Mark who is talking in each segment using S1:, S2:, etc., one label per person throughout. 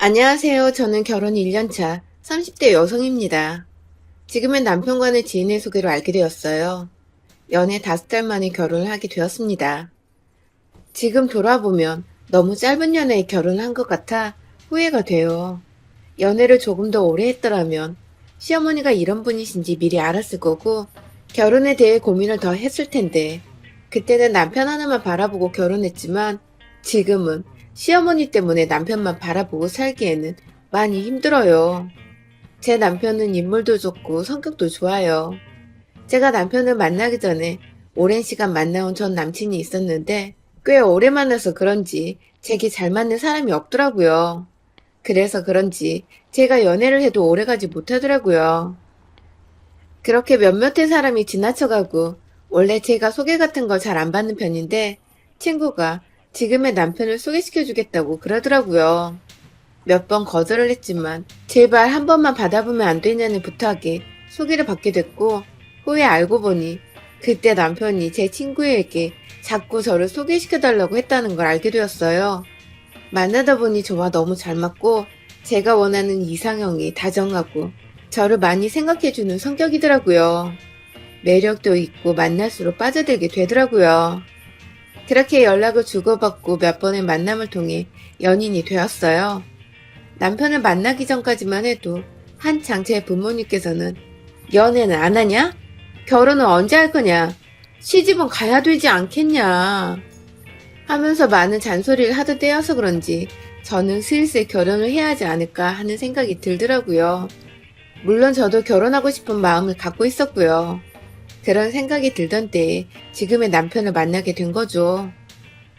S1: 안녕하세요. 저는 결혼 1년차 30대 여성입니다. 지금은 남편과는 지인의 소개로 알게 되었어요. 연애 5달 만에 결혼을 하게 되었습니다. 지금 돌아보면 너무 짧은 연애에 결혼을 한 것 같아 후회가 돼요. 연애를 조금 더 오래 했더라면 시어머니가 이런 분이신지 미리 알았을 거고 결혼에 대해 고민을 더 했을 텐데 그때는 남편 하나만 바라보고 결혼했지만 지금은 시어머니 때문에 남편만 바라보고 살기에는 많이 힘들어요. 제 남편은 인물도 좋고 성격도 좋아요. 제가 남편을 만나기 전에 오랜 시간 만나온 전 남친이 있었는데 꽤 오래 만나서 그런지 제게 잘 맞는 사람이 없더라고요. 그래서 그런지 제가 연애를 해도 오래가지 못하더라고요. 그렇게 몇몇의 사람이 지나쳐가고 원래 제가 소개 같은 걸 잘 안 받는 편인데 친구가 지금의 남편을 소개시켜주겠다고 그러더라고요. 몇 번 거절을 했지만 제발 한 번만 받아보면 안 되냐는 부탁에 소개를 받게 됐고 후에 알고 보니 그때 남편이 제 친구에게 자꾸 저를 소개시켜달라고 했다는 걸 알게 되었어요. 만나다 보니 저와 너무 잘 맞고 제가 원하는 이상형이 다정하고 저를 많이 생각해주는 성격이더라고요. 매력도 있고 만날수록 빠져들게 되더라고요. 그렇게 연락을 주고받고 몇 번의 만남을 통해 연인이 되었어요. 남편을 만나기 전까지만 해도 한창 제 부모님께서는 연애는 안 하냐? 결혼은 언제 할 거냐? 시집은 가야 되지 않겠냐? 하면서 많은 잔소리를 하던 때여서 그런지 저는 슬슬 결혼을 해야 하지 않을까 하는 생각이 들더라고요. 물론 저도 결혼하고 싶은 마음을 갖고 있었고요. 그런 생각이 들던 때에 지금의 남편을 만나게 된 거죠.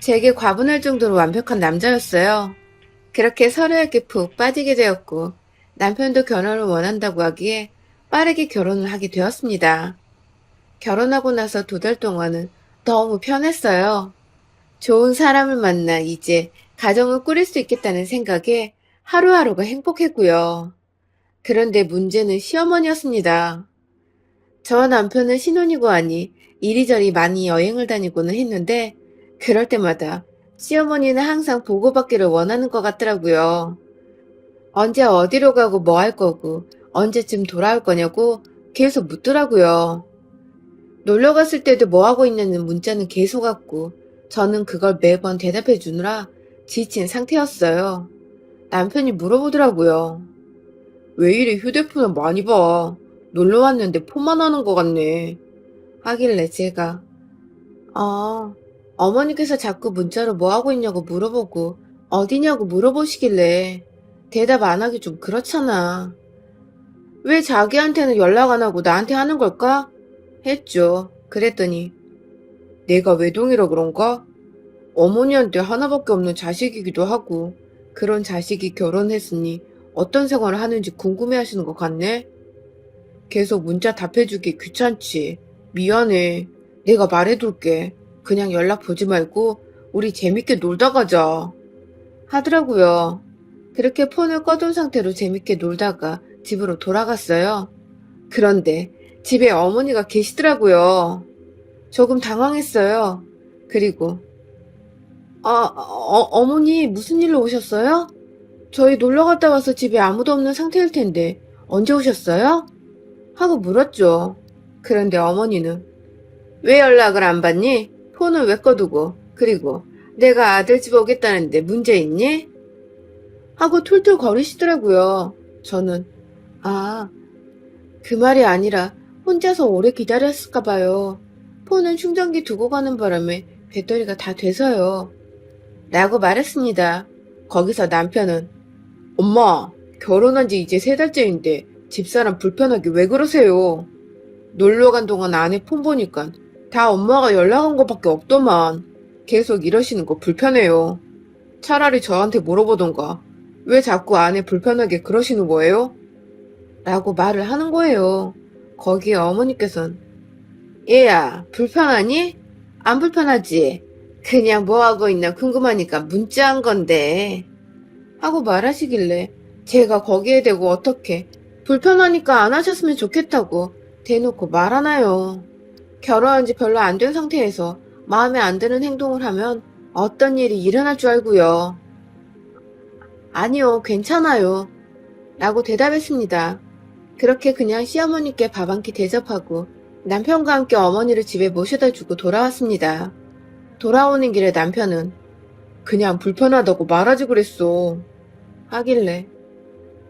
S1: 제게 과분할 정도로 완벽한 남자였어요. 그렇게 서로에게 푹 빠지게 되었고 남편도 결혼을 원한다고 하기에 빠르게 결혼을 하게 되었습니다. 결혼하고 나서 2달 동안은 너무 편했어요. 좋은 사람을 만나 이제 가정을 꾸릴 수 있겠다는 생각에 하루하루가 행복했고요. 그런데 문제는 시어머니였습니다. 저 남편은 신혼이고 하니 이리저리 많이 여행을 다니고는 했는데 그럴 때마다 시어머니는 항상 보고받기를 원하는 것 같더라고요. 언제 어디로 가고 뭐 할 거고 언제쯤 돌아올 거냐고 계속 묻더라고요. 놀러 갔을 때도 뭐 하고 있냐는 문자는 계속 왔고 저는 그걸 매번 대답해 주느라 지친 상태였어요. 남편이 물어보더라고요. 왜 이리 휴대폰을 많이 봐? 놀러 왔는데 폰만 하는 것 같네. 하길래 제가 아, 어머니께서 자꾸 문자로 뭐 하고 있냐고 물어보고 어디냐고 물어보시길래 대답 안 하기 좀 그렇잖아. 왜 자기한테는 연락 안 하고 나한테 하는 걸까? 했죠. 그랬더니 내가 외동이라 그런가? 어머니한테 하나밖에 없는 자식이기도 하고 그런 자식이 결혼했으니 어떤 생활을 하는지 궁금해 하시는 것 같네? 계속 문자 답해주기 귀찮지. 미안해. 내가 말해둘게. 그냥 연락 보지 말고 우리 재밌게 놀다 가자. 하더라고요. 그렇게 폰을 꺼둔 상태로 재밌게 놀다가 집으로 돌아갔어요. 그런데 집에 어머니가 계시더라고요. 조금 당황했어요. 그리고 어머니 무슨 일로 오셨어요? 저희 놀러 갔다 와서 집에 아무도 없는 상태일 텐데 언제 오셨어요? 하고 물었죠. 그런데 어머니는 왜 연락을 안 받니? 폰을 왜 꺼두고 그리고 내가 아들 집 오겠다는데 문제 있니? 하고 툴툴 거리시더라고요. 저는 아, 그 말이 아니라 혼자서 오래 기다렸을까 봐요. 폰은 충전기 두고 가는 바람에 배터리가 다 돼서요. 라고 말했습니다. 거기서 남편은 엄마, 결혼한 지 이제 3달째인데 집사람 불편하게 왜 그러세요? 놀러 간 동안 아내 폰 보니까 다 엄마가 연락한 것밖에 없더만. 계속 이러시는 거 불편해요. 차라리 저한테 물어보던가. 왜 자꾸 아내 불편하게 그러시는 거예요? 라고 말을 하는 거예요. 거기에 어머니께서는 얘야, 불편하니? 안 불편하지? 그냥 뭐 하고 있나 궁금하니까 문자한 건데. 하고 말하시길래 제가 거기에 대고 어떻게 불편하니까 안 하셨으면 좋겠다고 대놓고 말하나요. 결혼한 지 별로 안 된 상태에서 마음에 안 드는 행동을 하면 어떤 일이 일어날 줄 알고요. 아니요, 괜찮아요. 라고 대답했습니다. 그렇게 그냥 시어머니께 밥 한 끼 대접하고 남편과 함께 어머니를 집에 모셔다 주고 돌아왔습니다. 돌아오는 길에 남편은 그냥 불편하다고 말하지 그랬어. 하길래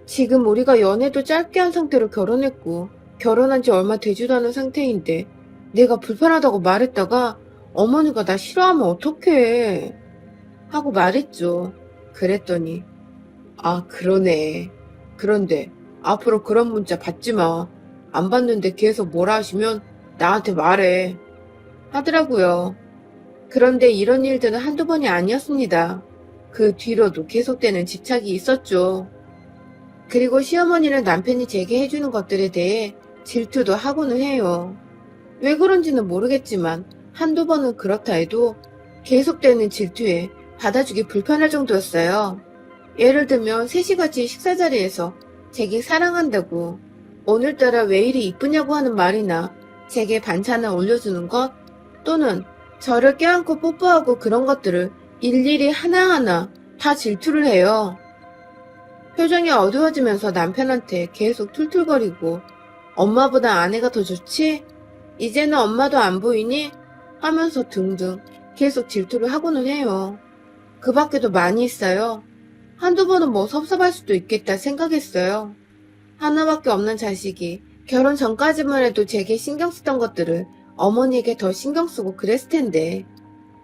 S1: 지금 우리가 연애도 짧게 한 상태로 결혼했고 결혼한 지 얼마 되지도 않은 상태인데 내가 불편하다고 말했다가 어머니가 나 싫어하면 어떡해 하고 말했죠. 그랬더니 아 그러네. 그런데 앞으로 그런 문자 받지 마. 안 받는데 계속 뭐라 하시면 나한테 말해 하더라고요. 그런데 이런 일들은 한두 번이 아니었습니다. 그 뒤로도 계속되는 집착이 있었죠. 그리고 시어머니는 남편이 제게 해주는 것들에 대해 질투도 하고는 해요. 왜 그런지는 모르겠지만 한두 번은 그렇다 해도 계속되는 질투에 받아주기 불편할 정도였어요. 예를 들면 셋이 같이 식사 자리에서 제게 사랑한다고 오늘따라 왜 이리 이쁘냐고 하는 말이나 제게 반찬을 올려주는 것 또는 저를 껴안고 뽀뽀하고 그런 것들을 일일이 하나하나 다 질투를 해요. 표정이 어두워지면서 남편한테 계속 툴툴거리고 엄마보다 아내가 더 좋지? 이제는 엄마도 안 보이니? 하면서 등등 계속 질투를 하고는 해요. 그 밖에도 많이 있어요. 한두 번은 뭐 섭섭할 수도 있겠다 생각했어요. 하나밖에 없는 자식이 결혼 전까지만 해도 제게 신경 쓰던 것들을 어머니에게 더 신경 쓰고 그랬을 텐데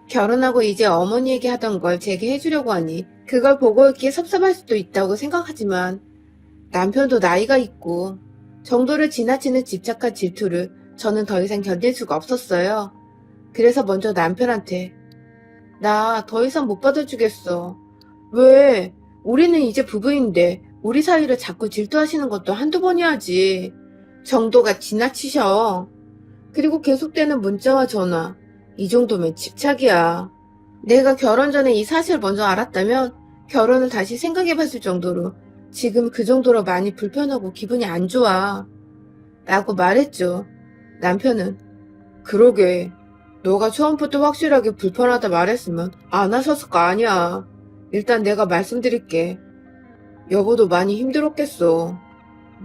S1: 결혼하고 이제 어머니에게 하던 걸 제게 해주려고 하니 그걸 보고 있기에 섭섭할 수도 있다고 생각하지만 남편도 나이가 있고 정도를 지나치는 집착한 질투를 저는 더 이상 견딜 수가 없었어요. 그래서 먼저 남편한테 나 더 이상 못 받아주겠어. 왜? 우리는 이제 부부인데 우리 사이를 자꾸 질투하시는 것도 한두 번이야지. 정도가 지나치셔. 그리고 계속되는 문자와 전화. 이 정도면 집착이야. 내가 결혼 전에 이 사실을 먼저 알았다면 결혼을 다시 생각해봤을 정도로 지금 그 정도로 많이 불편하고 기분이 안 좋아. 라고 말했죠. 남편은 그러게. 너가 처음부터 확실하게 불편하다 말했으면 안 하셨을 거 아니야. 일단 내가 말씀드릴게. 여보도 많이 힘들었겠어.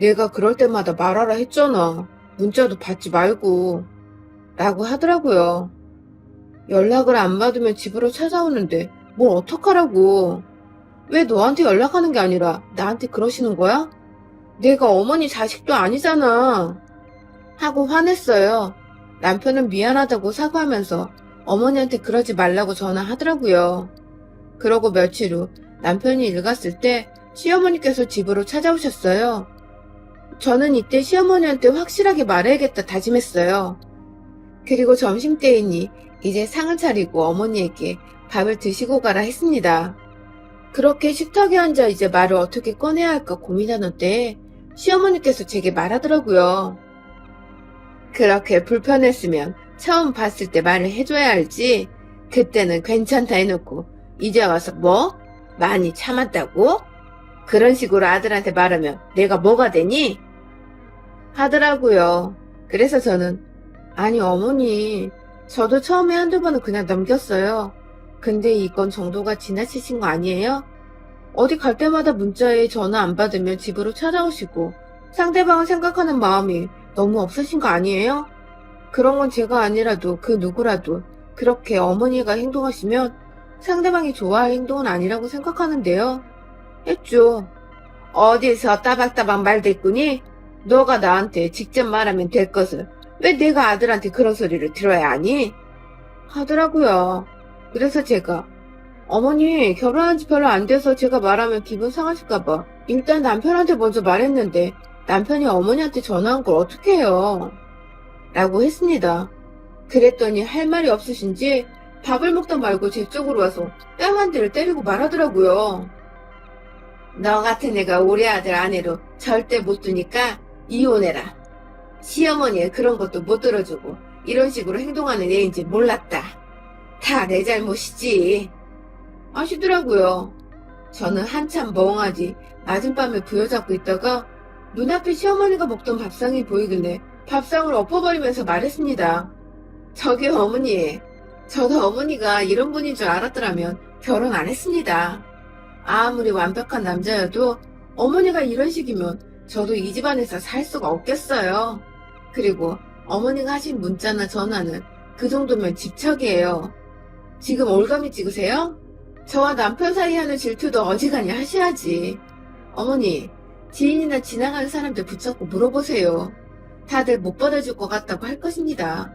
S1: 내가 그럴 때마다 말하라 했잖아. 문자도 받지 말고. 라고 하더라고요. 연락을 안 받으면 집으로 찾아오는데 뭘 어떡하라고. 왜 너한테 연락하는 게 아니라 나한테 그러시는 거야? 내가 어머니 자식도 아니잖아. 하고 화냈어요. 남편은 미안하다고 사과하면서 어머니한테 그러지 말라고 전화하더라고요. 그러고 며칠 후 남편이 일 갔을 때 시어머니께서 집으로 찾아오셨어요. 저는 이때 시어머니한테 확실하게 말해야겠다 다짐했어요. 그리고 점심때이니 이제 상을 차리고 어머니에게 밥을 드시고 가라 했습니다. 그렇게 식탁에 앉아 이제 말을 어떻게 꺼내야 할까 고민하는 때에 시어머니께서 제게 말하더라고요. 그렇게 불편했으면 처음 봤을 때 말을 해줘야 알지. 그때는 괜찮다 해놓고 이제 와서 뭐? 많이 참았다고? 그런 식으로 아들한테 말하면 내가 뭐가 되니? 하더라고요. 그래서 저는 아니 어머니 저도 처음에 한두 번은 그냥 넘겼어요. 근데 이건 정도가 지나치신 거 아니에요? 어디 갈 때마다 문자에 전화 안 받으면 집으로 찾아오시고 상대방을 생각하는 마음이 너무 없으신 거 아니에요? 그런 건 제가 아니라도 그 누구라도 그렇게 어머니가 행동하시면 상대방이 좋아할 행동은 아니라고 생각하는데요. 했죠. 어디서 따박따박 말댔구니? 너가 나한테 직접 말하면 될 것을 왜 내가 아들한테 그런 소리를 들어야 하니? 하더라고요. 그래서 제가 어머니 결혼한 지 별로 안 돼서 제가 말하면 기분 상하실까봐 일단 남편한테 먼저 말했는데 남편이 어머니한테 전화한 걸 어떻게 해요? 라고 했습니다. 그랬더니 할 말이 없으신지 밥을 먹다 말고 제 쪽으로 와서 뺨 한 대를 때리고 말하더라고요. 너 같은 애가 우리 아들 아내로 절대 못 두니까 이혼해라. 시어머니의 그런 것도 못 들어주고 이런 식으로 행동하는 애인지 몰랐다. 다 내 잘못이지. 하시더라고요. 저는 한참 멍하니 맞은밤에 부여잡고 있다가 눈앞에 시어머니가 먹던 밥상이 보이길래 밥상을 엎어버리면서 말했습니다. 저기 어머니, 저도 어머니가 이런 분인 줄 알았더라면 결혼 안 했습니다. 아무리 완벽한 남자여도 어머니가 이런 식이면 저도 이 집안에서 살 수가 없겠어요. 그리고 어머니가 하신 문자나 전화는 그 정도면 집착이에요. 지금 올감이 찍으세요? 저와 남편 사이 하는 질투도 어지간히 하셔야지. 어머니, 지인이나 지나가는 사람들 붙잡고 물어보세요. 다들 못 받아줄 것 같다고 할 것입니다.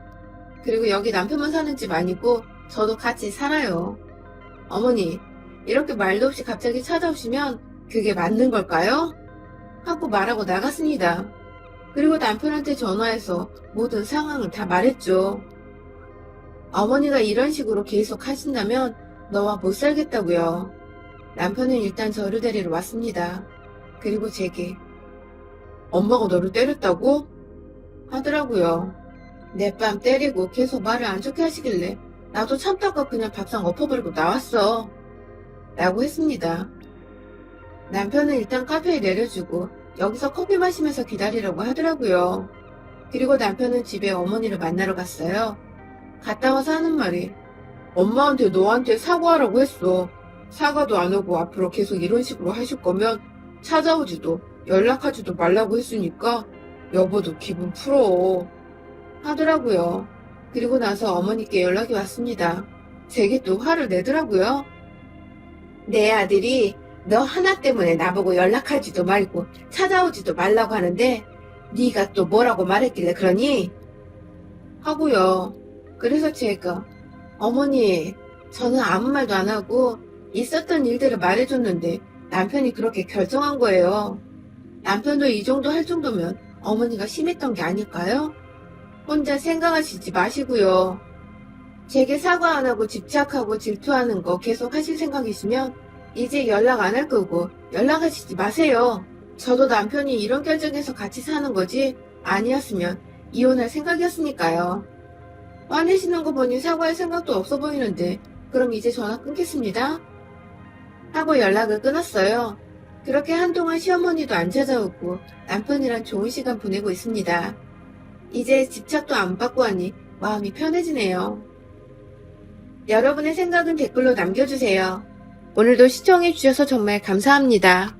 S1: 그리고 여기 남편만 사는 집 아니고 저도 같이 살아요. 어머니, 이렇게 말도 없이 갑자기 찾아오시면 그게 맞는 걸까요? 하고 말하고 나갔습니다. 그리고 남편한테 전화해서 모든 상황을 다 말했죠. 어머니가 이런 식으로 계속 하신다면 너와 못 살겠다고요. 남편은 일단 저를 데리러 왔습니다. 그리고 제게 엄마가 너를 때렸다고? 하더라고요. 내 뺨 때리고 계속 말을 안 좋게 하시길래 나도 참다가 그냥 밥상 엎어버리고 나왔어. 라고 했습니다. 남편은 일단 카페에 내려주고 여기서 커피 마시면서 기다리라고 하더라고요. 그리고 남편은 집에 어머니를 만나러 갔어요. 갔다 와서 하는 말이 엄마한테 너한테 사과하라고 했어. 사과도 안 하고 앞으로 계속 이런 식으로 하실 거면 찾아오지도 연락하지도 말라고 했으니까 여보도 기분 풀어. 하더라고요. 그리고 나서 어머니께 연락이 왔습니다. 제게 또 화를 내더라고요. 내 아들이 너 하나 때문에 나보고 연락하지도 말고 찾아오지도 말라고 하는데 네가 또 뭐라고 말했길래 그러니? 하고요. 그래서 제가 어머니, 저는 아무 말도 안 하고 있었던 일들을 말해줬는데 남편이 그렇게 결정한 거예요. 남편도 이 정도 할 정도면 어머니가 심했던 게 아닐까요? 혼자 생각하시지 마시고요. 제게 사과 안 하고 집착하고 질투하는 거 계속 하실 생각이시면 이제 연락 안 할 거고 연락하시지 마세요. 저도 남편이 이런 결정해서 같이 사는 거지 아니었으면 이혼할 생각이었으니까요. 화내시는 거 보니 사과할 생각도 없어 보이는데 그럼 이제 전화 끊겠습니다. 하고 연락을 끊었어요. 그렇게 한동안 시어머니도 안 찾아오고 남편이랑 좋은 시간 보내고 있습니다. 이제 집착도 안 받고 하니 마음이 편해지네요. 여러분의 생각은 댓글로 남겨주세요. 오늘도 시청해주셔서 정말 감사합니다.